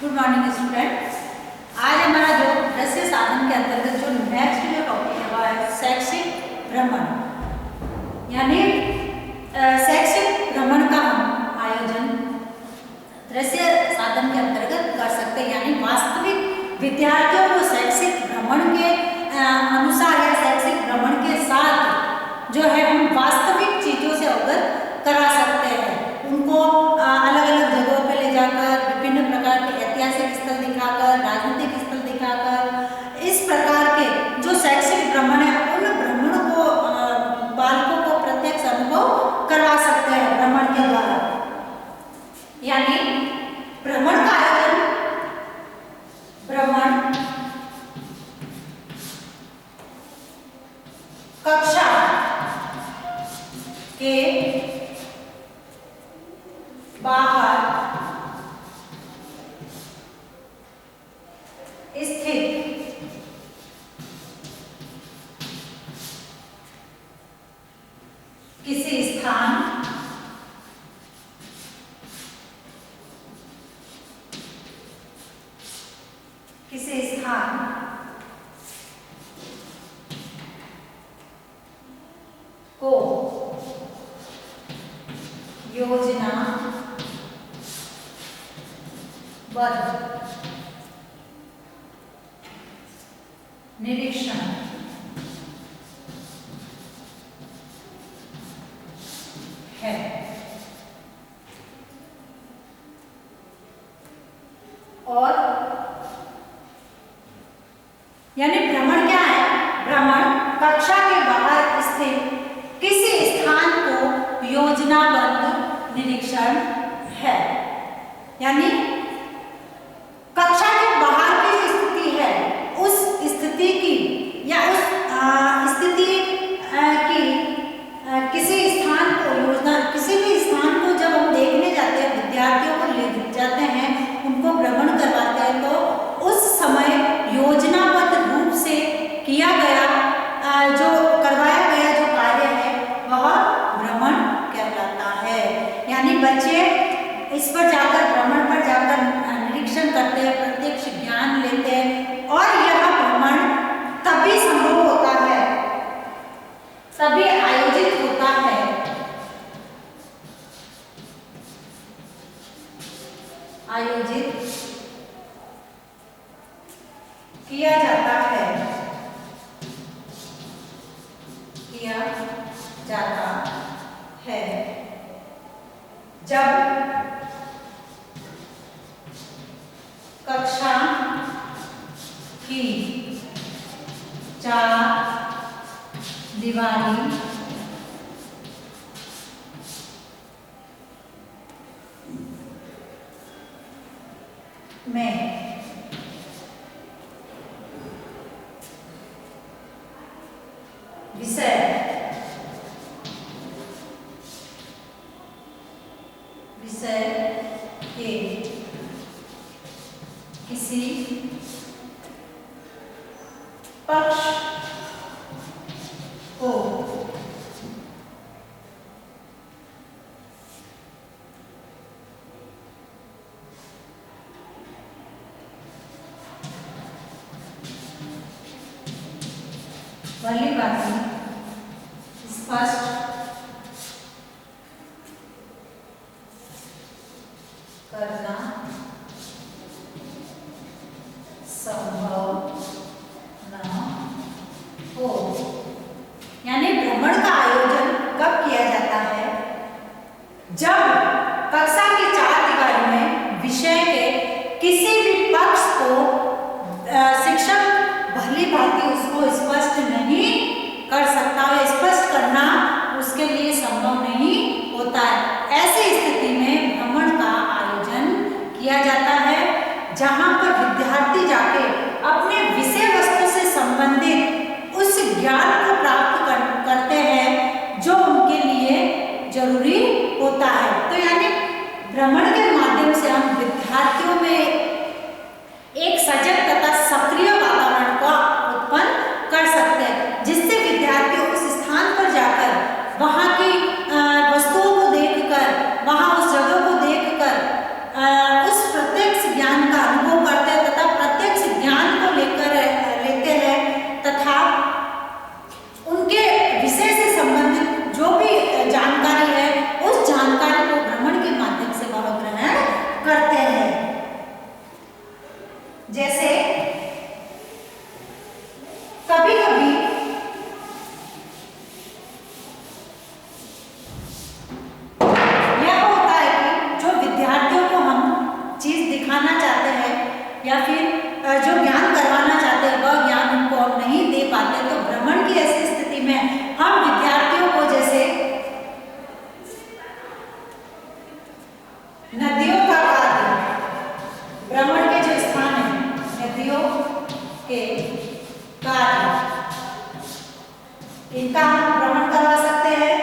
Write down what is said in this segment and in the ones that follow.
Good morning student. आज हमारा जो दृश्य साधन के अंतर्गत जो नेक्स्ट जो टॉपिक है वह है शैक्षिक भ्रमण। यानी शैक्षिक भ्रमण का हम आयोजन दृश्य साधन के अंतर्गत कर सकते हैं। यानी वास्तविक विद्यार्थियों को शैक्षिक भ्रमण के अनुसार या शैक्षिक भ्रमण के साथ जो है हम वास्तविक चीजों से अवगत करा सकते हैं। उनको अलग अलग जगहों पे ले जाकर विभिन्न प्रकार के ऐतिहासिक स्थल दिखाकर, राजनीतिक स्थल दिखाकर, इस प्रकार के जो शैक्षिक भ्रमण है उन भ्रमण को बालकों को प्रत्यक्ष अनुभव करवा सकते हैं भ्रमण के द्वारा। यानी भ्रमण का आयोजन भ्रमण कक्षा के बाहर स्थित किसी स्थान को योजना निरीक्षण है। और यानी भ्रमण क्या है? भ्रमण कक्षा के बाहर स्थित किसी स्थान को योजनाबद्ध निरीक्षण है। यानी कक्षा के बाहर की स्थिति है, उस स्थिति की या उस स्थिति की किसी स्थान को योजना, किसी भी स्थान को जब हम देखने जाते हैं, विद्यार्थियों को ले जाते हैं, उनको भ्रमण करवाते हैं, तो उस समय योजनाबद्ध रूप से किया गया जो करवाया गया जो कार्य है वह भ्रमण कहलाता है। यानी बच्चे इस पर जाकर, भ्रमण पर जाकर निरीक्षण करते हैं, प्रत्यक्ष ज्ञान लेते हैं। और यह भ्रमण तभी संभव होता है, तभी आयोजित होता है किया जाता है जब कक्षा की चार दीवारी में विषय के किसी पक्ष को भली भांति स्पष्ट करना संभव न हो। यानी भ्रमण का आयोजन कब किया जाता है? जब कक्षा की चार दीवारी में विषय के किसी भी पक्ष को शिक्षक भली भांति उसको स्पष्ट नहीं कर सकता है, स्पष्ट करना उसके लिए संभव नहीं होता है। ऐसी स्थिति में भ्रमण का आयोजन किया जाता है, जहां पर विद्यार्थी जाके अपने विषय वस्तु से संबंधित उस ज्ञान को प्राप्त करते हैं जो उनके लिए जरूरी होता है। तो यानी भ्रमण के माध्यम से हम विद्यार्थियों में एक सजग तथा सक्रिय वातावरण को उत्पन्न कर सकते हैं, जिससे विद्यार्थी उस स्थान पर जाकर वहां की वस्तुओं को देखकर, वहां उस जगह को देखकर उस प्रत्यक्ष ज्ञान का जैसे कभी कभी यह होता है कि जो विद्यार्थियों को हम चीज दिखाना चाहते हैं या फिर जो ज्ञान करवाना चाहते हैं वह ज्ञान उनको हम नहीं दे पाते, तो भ्रमण की ऐसी स्थिति में हम विद्यार्थियों को जैसे नदियों का कार्य, भ्रमण के जो स्थान है नदियों के कार्य, इनका हम भ्रमण करवा सकते हैं।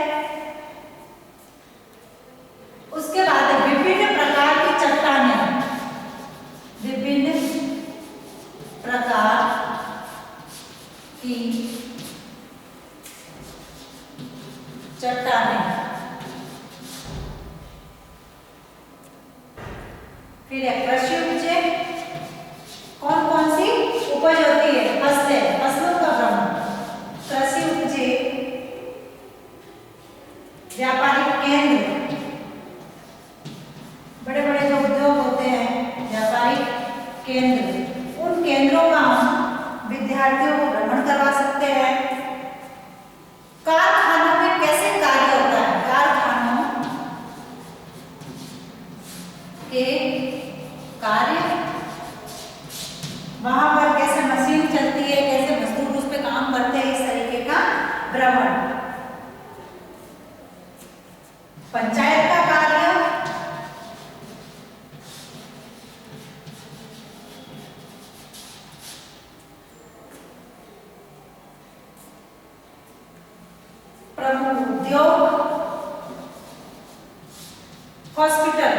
उसके बाद विभिन्न प्रकार की चट्टानें, विभिन्न प्रकार की चट्टानें, फिर कृषि उपज, कौन कौन सी उपज होती है, फसलें, फसलों का भ्रमण, कृषि उपज, व्यापारिक केंद्र, बड़े बड़े जो उद्योग होते हैं व्यापारिक केंद्र, उन केंद्रों का हम विद्यार्थियों को भ्रमण करवा सकते हैं। कारखानों में कैसे कार्य होता है, कारखानों के कार्य, वहां पर कैसे मशीन चलती है, कैसे मजदूर उस पे काम करते हैं, इस तरीके का भ्रमण। पंचायत का कार्य, प्रमुख उद्योग, हॉस्पिटल,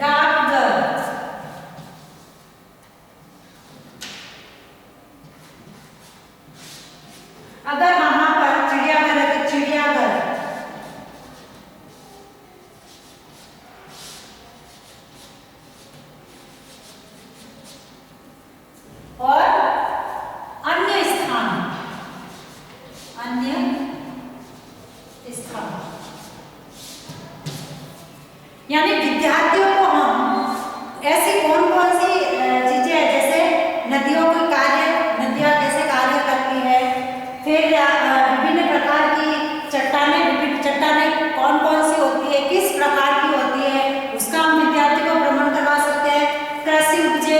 डाकघर, अगर वहां पर चिड़ियाघर है तो चिड़ियाघर, और अन्य स्थान, अन्य स्थान, यानी विद्यार्थियों को हम ऐसी कौन कौन सी चीजें हैं, जैसे नदियों के कार्य, नदियां कैसे कार्य करती है, फिर विभिन्न प्रकार की चट्टानें, विभिन्न चट्टानें कौन कौन सी होती है, किस प्रकार की होती है, उसका हम विद्यार्थी को भ्रमण करवा सकते हैं। कृषि उपजे,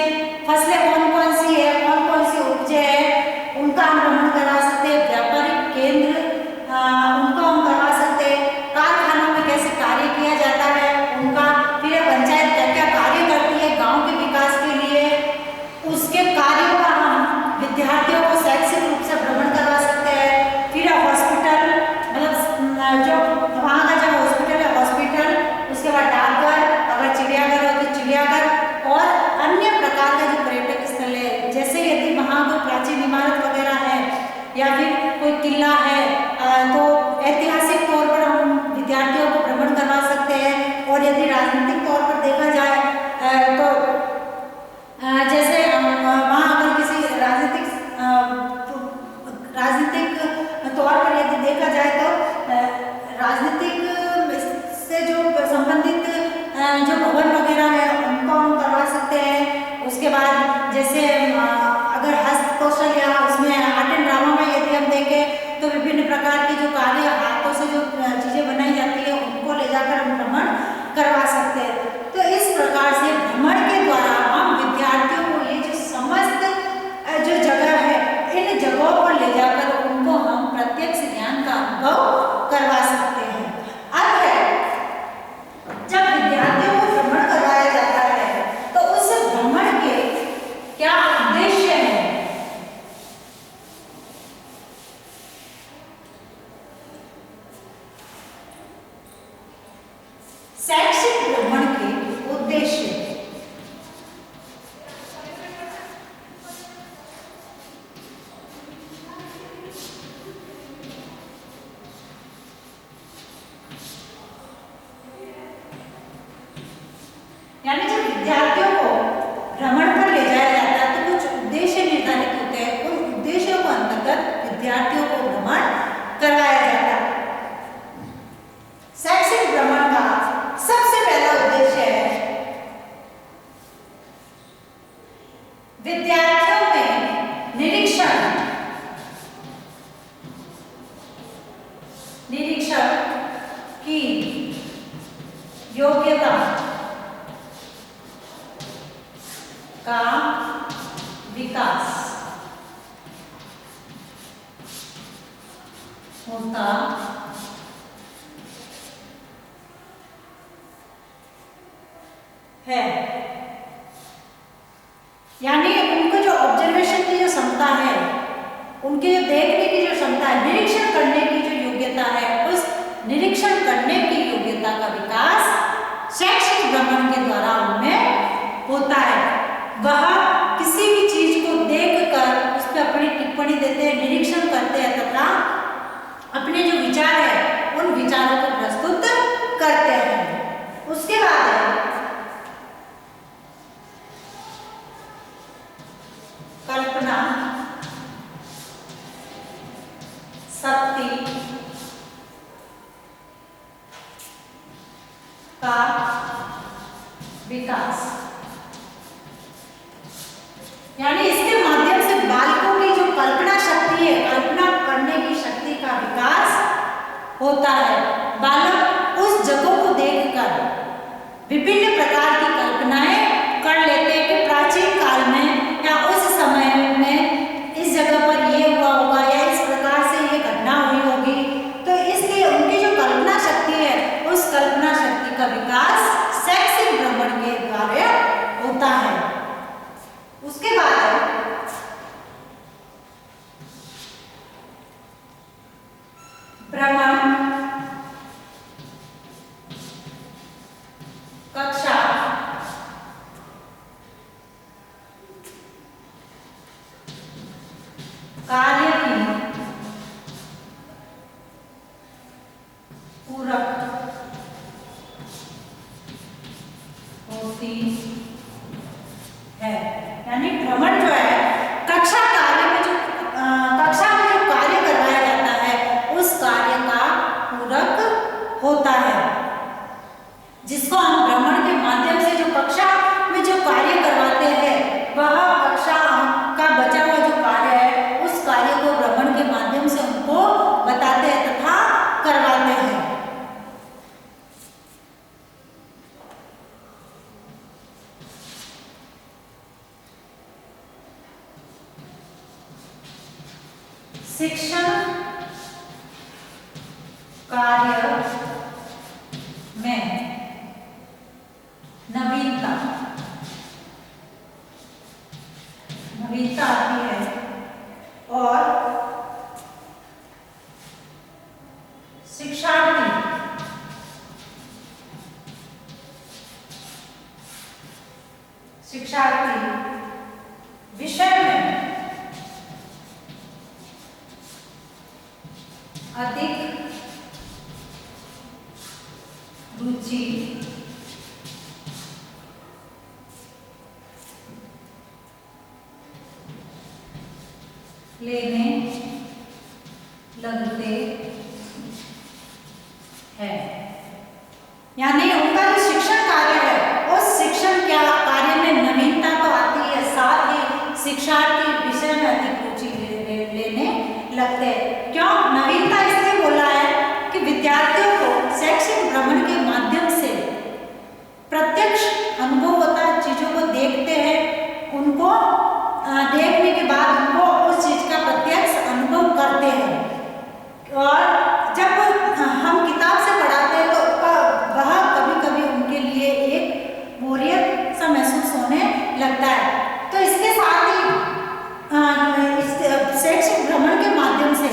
फसलें कौन कौन सी है, कौन कौन सी उपजे है, उनका हम भ्रमण करवा सकते हैं। व्यापारिक केंद्र, उनको हम करवा सकते हैं। कारखानों में कैसे कार्य किया जाता है उनका, फिर पंचायत क्या क्या कार्य करती है, गांव योग्यता का विकास होता है। यानी उनको जो ऑब्जर्वेशन की जो क्षमता है, उनके जो देखने की जो क्षमता है, निरीक्षण करने की जो योग्यता है, उस निरीक्षण करने की योग्यता का विकास शैक्षिक भ्रमण के द्वारा उनमें होता है। वह किसी भी चीज को देखकर उस पर अपनी टिप्पणी देते हैं, निरीक्षण करते हैं तथा अपने जो विचार है उन विचारों को प्रस्तुत करते हैं। उसके बाद है कल्पना शक्ति का विकास। यानी इसके माध्यम से बालकों की जो कल्पना शक्ति है, कल्पना करने की शक्ति का विकास होता है। बालक उस जगह को देखकर विभिन्न प्रकार की कल्पनाएं कर लेते हैं कि प्राचीन काल में या उस समय में इस जगह पर ये हुआ होगा या इस प्रकार से ये घटना हुई होगी। तो इसलिए उनकी जो कल्पना शक्ति है, उस कल्पना शक्ति का विकास शैक्षिक भ्रमण के द्वारा होता है। उसके बाद भ्रमण कक्षा कार्य की पूरक होती है। यानी भ्रमण जो है कक्षा कार्य में जो कक्षा में जो कार्य करवाया जाता है उस कार्य का पूरक होता है, जिसको हम भ्रमण के माध्यम से जो कक्षा में जो कार्य करवाते हैं वह कक्षा का बचा हुआ जो कार्य है उस कार्य को भ्रमण के माध्यम से उनको बताते हैं तथा करवाते हैं। शिक्षण कार्य में नवीनता आती है और शिक्षार्थी विषय में अधिक रुचि लेने लगते हैं। यानी उनका जो शिक्षण कार्य है उस शिक्षण कार्य में नवीनता तो आती है, साथ ही शिक्षार्थी विषय में अधिक रुचि लेने लगते हैं। क्यों नवीनता इसलिए बोला है कि विद्यार्थियों को शैक्षिक भ्रमण के माध्यम से प्रत्यक्ष अनुभव होता है, चीजों को देखते हैं, उनको देखने के बाद उनको उस चीज का प्रत्यक्ष अनुभव करते हैं। और जब हम किताब से पढ़ाते हैं तो वह कभी कभी उनके लिए एक बोरियत सा महसूस होने लगता है। तो इसके साथ ही शैक्षिक भ्रमण के माध्यम से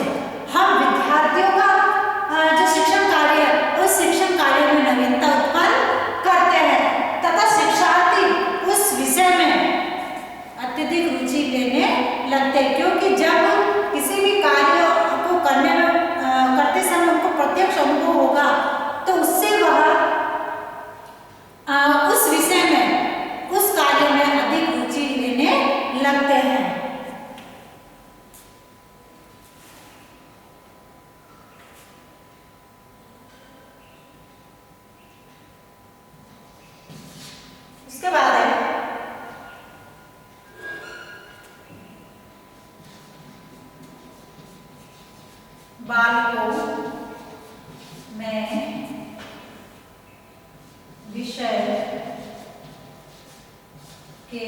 के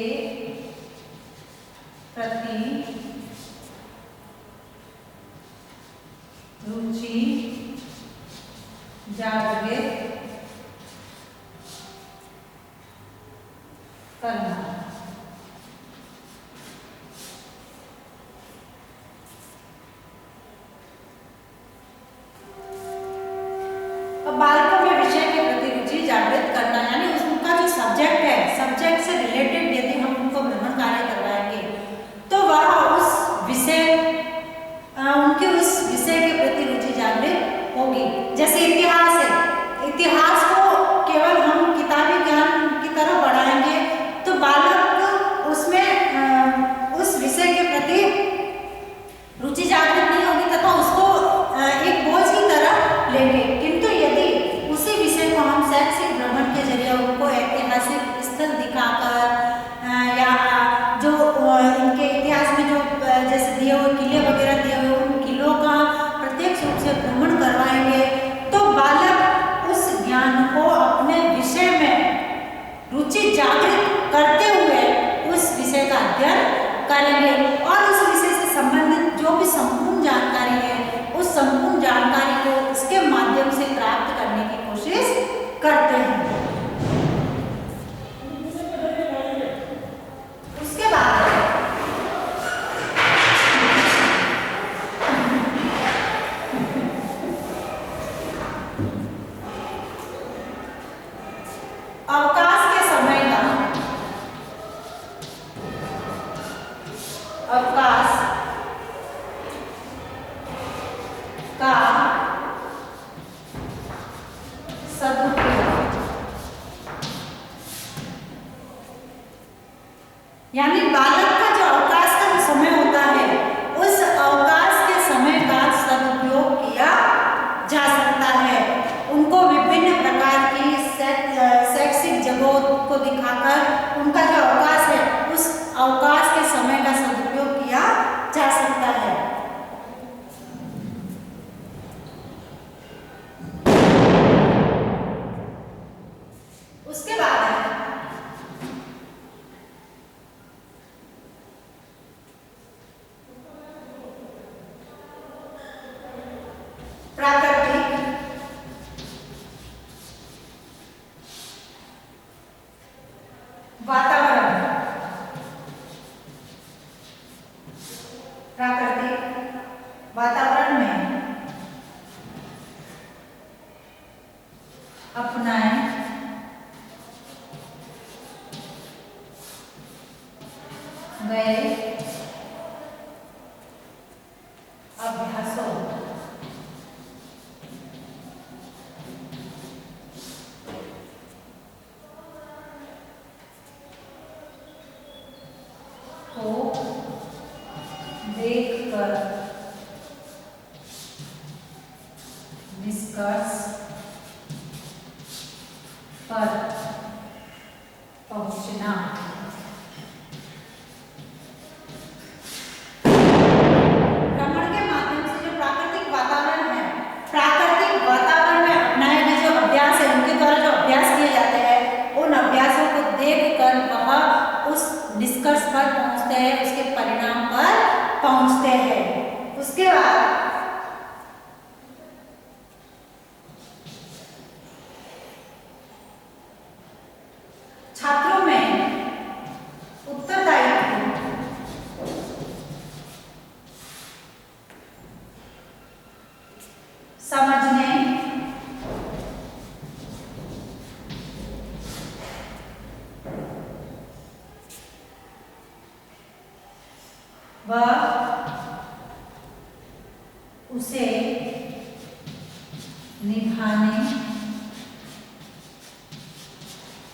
प्रति रुचि जागृत करना। अब बालकों में विषय के प्रति रुचि जागृत करना यानी उसका जो सब्जेक्ट है, सब्जेक्ट से रिलेटेड यदि हम उनको भ्रमण कार्य करवाएंगे तो वह उस विषय उनके उस विषय के प्रति रुचि जागृत होगी। जैसे इतिहास है, इतिहास को केवल हम किताबी ज्ञान की तरह बढ़ाएंगे तो बालक उसमें उस विषय के प्रति रुचि जागृत नहीं होगी तथा उसको एक बोझ की तरह लेंगे। किंतु यदि उसी विषय को हम शैक्षिक भ्रमण के जरिए उनको ऐतिहासिक स्थल दिखाकर या जो इनके इतिहास में जो जैसे दिए हुए किले वगैरह दिए हुए उन किलों का प्रत्यक्ष रूप से भ्रमण करवाएंगे तो बालक उस ज्ञान को अपने विषय में रुचि जागृत करते हुए उस विषय का अध्ययन करेंगे और उस विषय से संबंधित जो भी संपूर्ण जानकारी है उस संपूर्ण जानकारी को इसके माध्यम से प्राप्त करने की कोशिश करते हैं। उसके बाद अवकाश के समय का अवकाश का सदुपयोग यानी बालक का जो अवकाश का जो समय होता है उस अवकाश के समय का सदुपयोग किया जा सकता है। उनको विभिन्न प्रकार की शैक्षिक जगहों को दिखाकर उनका जो अवकाश है उस अवकाश के समय का सदुपयोग किया जा सकता है। उसके बाद है प्राकृतिक वातावरण। प्राकृतिक वातावरण में अपनाए गए अभ्यासों को देखकर निष्कर्ष पर पहुंचना। भ्रमण के माध्यम से जो प्राकृतिक वातावरण है, प्राकृतिक वातावरण में अपनाए गए जो अभ्यास है उनके द्वारा जो अभ्यास किए जाते हैं उन अभ्यासों को देखकर वह उस निष्कर्ष पर पहुंचते हैं, उसके परिणाम पर पहुंचते हैं। उसके बाद छात्रों में उत्तरदायित्व समझने व उसे निभाने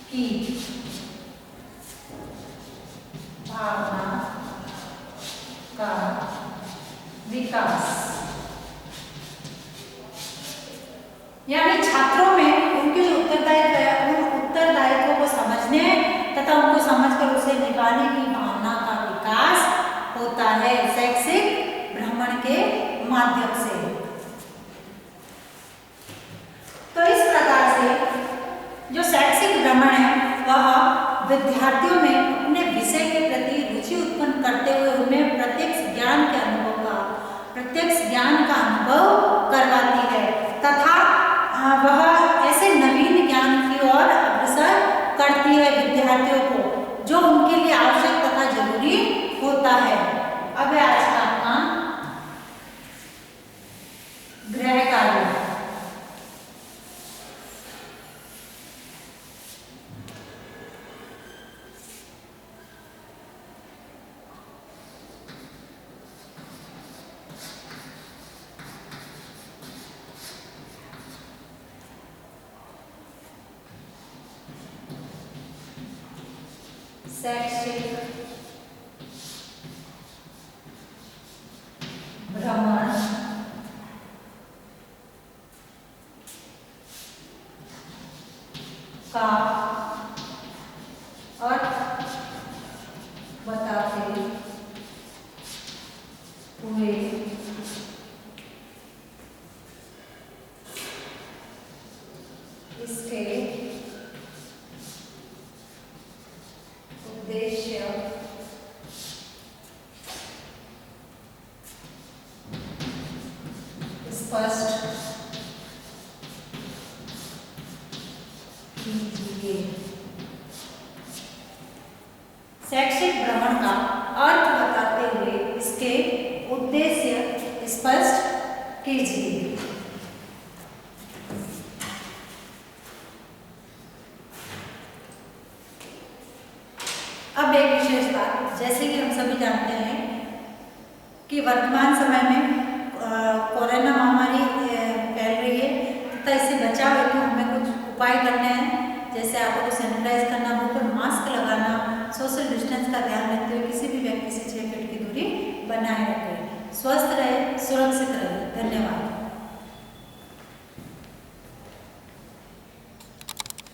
की भावना का विकास। यानी छात्रों में उनके जो उत्तरदायित्व है उन उत्तरदायित्वों को समझने तथा उनको समझकर उसे निभाने की भावना का विकास होता है शैक्षिक भ्रमण के माध्यम से। तो इस प्रकार से जो शैक्षिक भ्रमण है वह विद्यार्थियों में अपने विषय के प्रति रुचि उत्पन्न करते हुए उन्हें प्रत्यक्ष ज्ञान का अनुभव करवाती है तथा वह ऐसे नवीन ज्ञान की ओर अग्रसर करती है विद्यार्थियों को, जो उनके लिए आवश्यक तथा जरूरी होता है। अब है आज का अपना गृह कार्य। शैक्षिक भ्रमण का अर्थ बताते हुए इसके उद्देश्य स्पष्ट कीजिए। शैक्षिक भ्रमण का अर्थ बताते हुए इसके उद्देश्य स्पष्ट कीजिए। अब एक विशेष बात, जैसे कि हम सभी जानते हैं कि वर्तमान समय में कोरोना महामारी फैल रही है तथा इससे बचाव हेतु हमें कुछ उपाय करने हैं, जैसे आपको सैनिटाइज करना, मुंह पर मास्क लगाना, सोशल डिस्टेंस का ध्यान रखते हुए किसी भी व्यक्ति से 6 फीट की दूरी बनाए रखें। स्वस्थ रहे, सुरक्षित रहे। धन्यवाद।